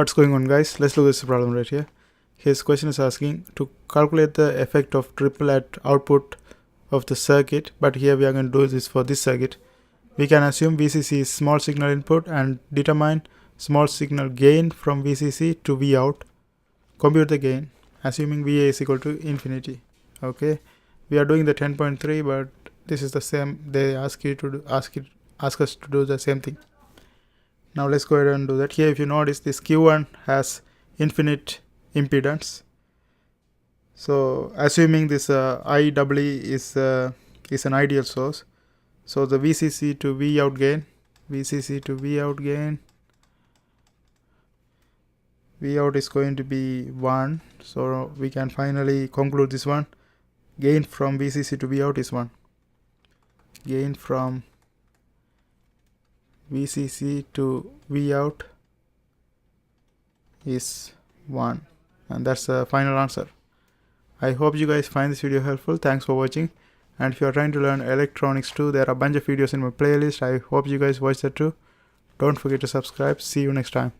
What's going on, guys? Let's look at this problem right here. His question is asking to calculate the effect of ripple at output of the circuit, but here we are going to do this for this circuit. We can assume VCC is small signal input and determine small signal gain from VCC to Vout. Compute the gain, assuming VA is equal to infinity. Okay, we are doing the 10.3, but this is the same. They ask us to do the same thing. Now let's go ahead and do that. Here, if you notice, this Q1 has infinite impedance. So assuming this IEE is an ideal source, so the VCC to Vout gain, Vout is going to be 1. So we can finally conclude this one. Gain from VCC to Vout is 1. Gain from VCC to Vout is 1, and that's the final answer. I hope you guys find this video helpful. Thanks for watching, and if you are trying to learn electronics too, there are a bunch of videos in my playlist. I hope you guys watch that too. Don't forget to subscribe. See you next time.